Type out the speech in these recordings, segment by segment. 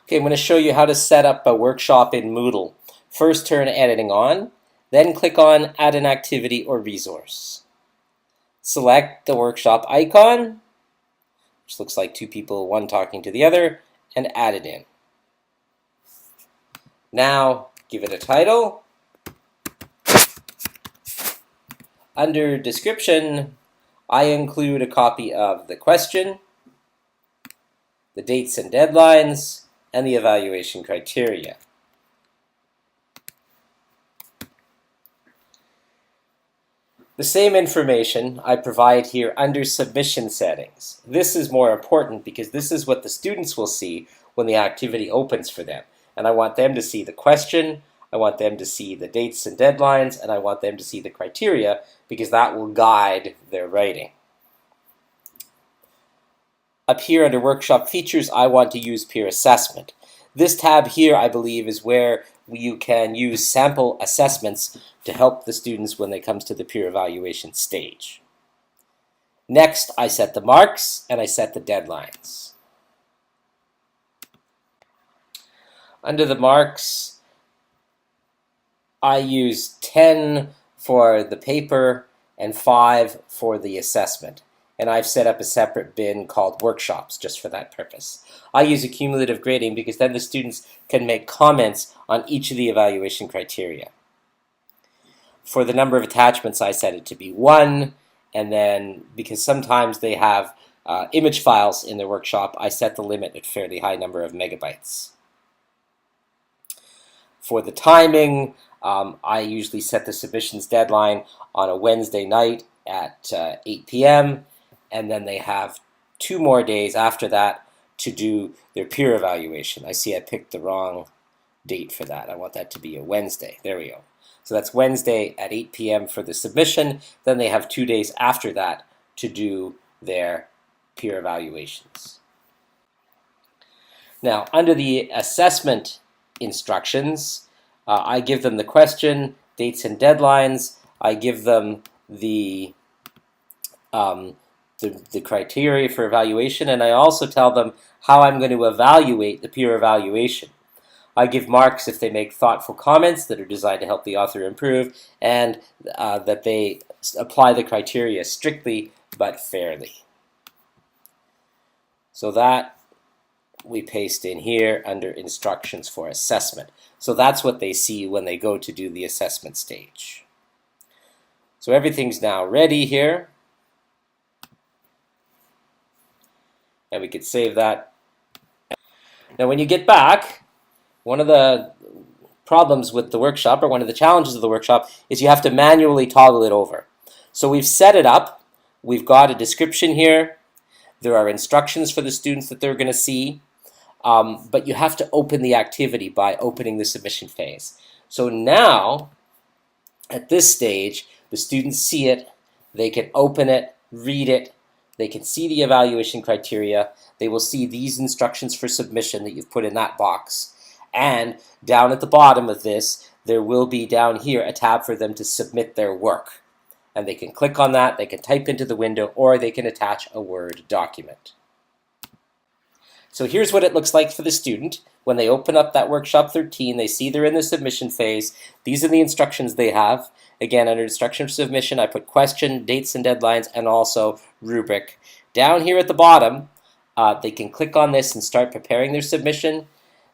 Okay, I'm going to show you how to set up a workshop in Moodle. First, turn editing on, then click on Add an Activity or Resource. Select the workshop icon, which looks like two people, one talking to the other, and add it in. Now, give it a title. Under Description, I include a copy of the question, the dates and deadlines, and the evaluation criteria. The same information I provide here under Submission Settings. This is more important because this is what the students will see when the activity opens for them. And I want them to see the question, I want them to see the dates and deadlines, and I want them to see the criteria because that will guide their writing. Up here under Workshop Features, I want to use Peer Assessment. This tab here, I believe, is where you can use sample assessments to help the students when it comes to the peer evaluation stage. Next, I set the marks and I set the deadlines. Under the marks, I use 10 for the paper and 5 for the assessment. And I've set up a separate bin called Workshops just for that purpose. I use a cumulative grading because then the students can make comments on each of the evaluation criteria. For the number of attachments, I set it to be 1, and then because sometimes they have image files in their workshop, I set the limit at a fairly high number of megabytes. For the timing, I usually set the submissions deadline on a Wednesday night at 8 p.m., and then they have 2 more days after that to do their peer evaluation. I see I picked the wrong date for that. I want that to be a Wednesday. There we go. So that's Wednesday at 8 p.m. for the submission. Then they have 2 days after that to do their peer evaluations. Now, under the assessment instructions, I give them the question, dates and deadlines. I give them the criteria for evaluation, and I also tell them how I'm going to evaluate the peer evaluation. I give marks if they make thoughtful comments that are designed to help the author improve, and that they apply the criteria strictly but fairly. So that we paste in here under instructions for assessment. So that's what they see when they go to do the assessment stage. So everything's now ready here. And we could save that. Now when you get back, one of the problems with the workshop, or one of the challenges of the workshop, is you have to manually toggle it over. So we've set it up. We've got a description here. There are instructions for the students that they're going to see. But you have to open the activity by opening the submission phase. So now, at this stage, the students see it, they can open it, read it, they can see the evaluation criteria, they will see these instructions for submission that you've put in that box. And down at the bottom of this, there will be down here a tab for them to submit their work. And they can click on that, they can type into the window, or they can attach a Word document. So here's what it looks like for the student. When they open up that Workshop 13, they see they're in the submission phase. These are the instructions they have. Again, under instruction for submission, I put question, dates and deadlines, and also rubric. Down here at the bottom, they can click on this and start preparing their submission.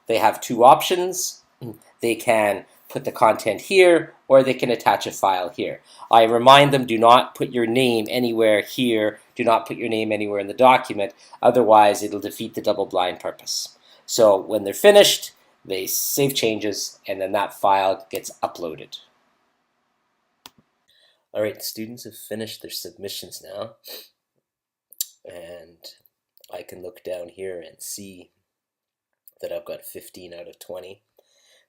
They have 2 options. They can put the content here, or they can attach a file here. I remind them, do not put your name anywhere here. Do not put your name anywhere in the document. Otherwise, it'll defeat the double-blind purpose. So when they're finished, they save changes, and then that file gets uploaded. All right, students have finished their submissions now. And I can look down here and see that I've got 15 out of 20.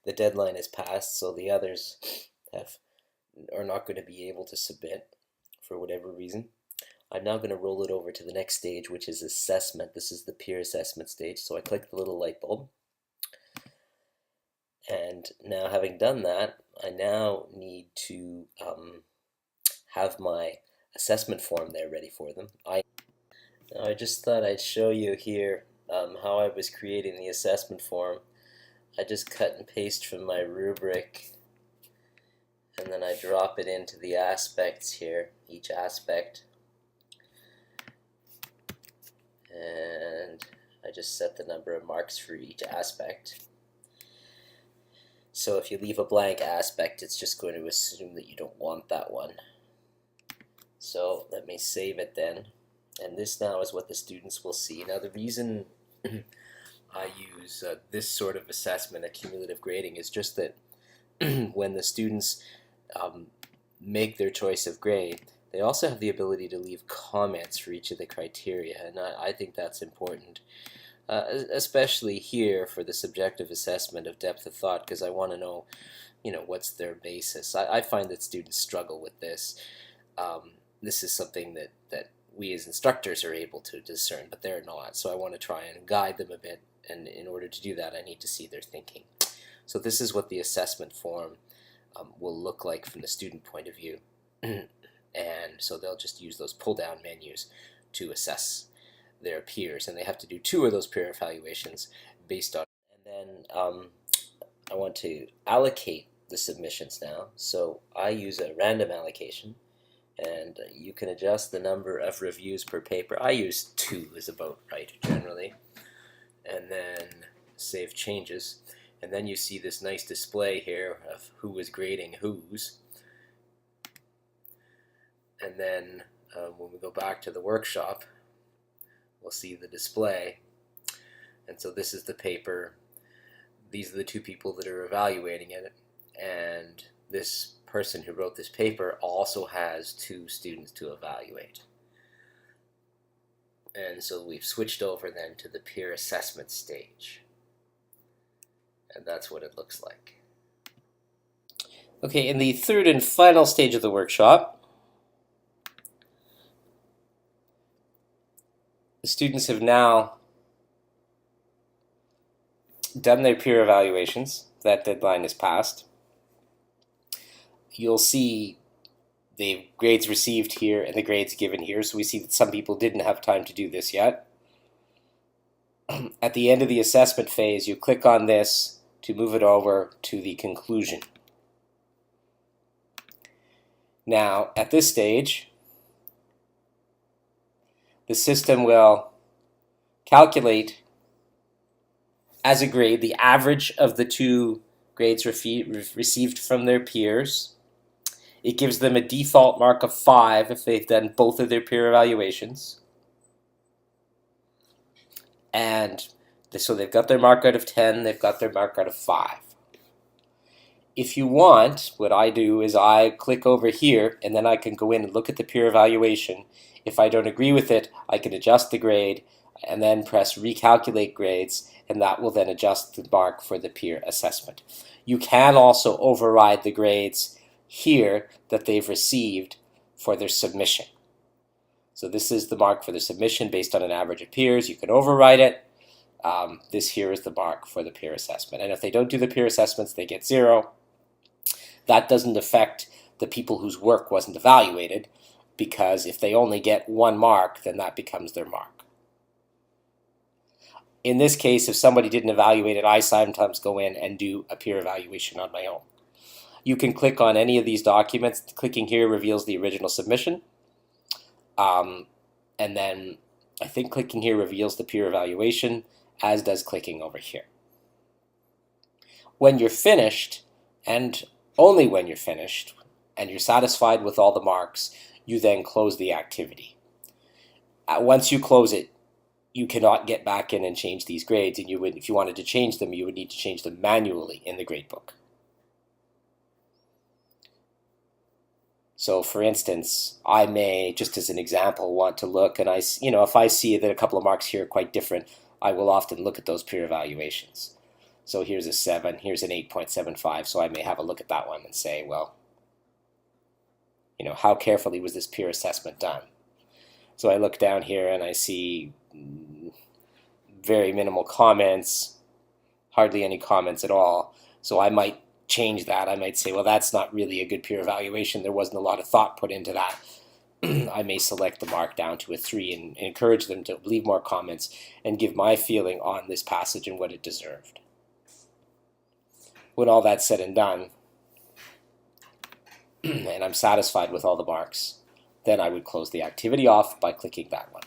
The deadline is passed, so the others are not going to be able to submit for whatever reason. I'm now going to roll it over to the next stage, which is assessment. This is the peer assessment stage, so I click the little light bulb. And now, having done that, I now need to have my assessment form there ready for them. I just thought I'd show you here how I was creating the assessment form. I just cut and paste from my rubric, and then I drop it into the aspects here, each aspect, and I just set the number of marks for each aspect. So if you leave a blank aspect, it's just going to assume that you don't want that one. So let me save it then. And this now is what the students will see. Now the reason I use this sort of assessment, accumulative grading, is just that when the students make their choice of grade, they also have the ability to leave comments for each of the criteria, and I think that's important. Especially here for the subjective assessment of depth of thought, because I want to know, what's their basis. I find that students struggle with this. This is something that we as instructors are able to discern, but they're not. So I want to try and guide them a bit, and in order to do that, I need to see their thinking. So this is what the assessment form will look like from the student point of view. And so they'll just use those pull-down menus to assess their peers, and they have to do 2 of those peer evaluations based on. And then I want to allocate the submissions now. So I use a random allocation, and you can adjust the number of reviews per paper. I use 2 is about right generally. And then save changes. And then you see this nice display here of who is grading whose. And then when we go back to the workshop, we'll see the display. And so this is the paper. These are the 2 people that are evaluating it. And this person who wrote this paper also has 2 students to evaluate. And so we've switched over then to the peer assessment stage. And that's what it looks like. Okay, in the 3rd and final stage of the workshop, the students have now done their peer evaluations. That deadline is passed. You'll see the grades received here and the grades given here. So we see that some people didn't have time to do this yet. At the end of the assessment phase, you click on this to move it over to the conclusion. Now, at this stage, the system will calculate as a grade the average of the 2 grades received from their peers. It gives them a default mark of 5 if they've done both of their peer evaluations. And so they've got their mark out of 10, they've got their mark out of 5. If you want, what I do is I click over here, and then I can go in and look at the peer evaluation. If I don't agree with it, I can adjust the grade and then press recalculate grades, and that will then adjust the mark for the peer assessment. You can also override the grades here that they've received for their submission. So this is the mark for the submission based on an average of peers. You can override it. This here is the mark for the peer assessment. And if they don't do the peer assessments, they get 0. That doesn't affect the people whose work wasn't evaluated, because if they only get 1 mark, then that becomes their mark. In this case, if somebody didn't evaluate it, I sometimes go in and do a peer evaluation on my own. You can click on any of these documents. Clicking here reveals the original submission. And then I think clicking here reveals the peer evaluation, as does clicking over here. When you're finished, and only when you're finished, and you're satisfied with all the marks, you then close the activity. Once you close it, you cannot get back in and change these grades, and if you wanted to change them, you would need to change them manually in the gradebook. So for instance, I may, just as an example, want to look, and if I see that a couple of marks here are quite different, I will often look at those peer evaluations. So here's a 7, here's an 8.75, so I may have a look at that one and say, well, how carefully was this peer assessment done? So I look down here and I see very minimal comments, hardly any comments at all. So I might change that. I might say, well, that's not really a good peer evaluation. There wasn't a lot of thought put into that. I may select the mark down to a 3 and encourage them to leave more comments and give my feeling on this passage and what it deserved. When all that's said and done, and I'm satisfied with all the marks, then I would close the activity off by clicking that one.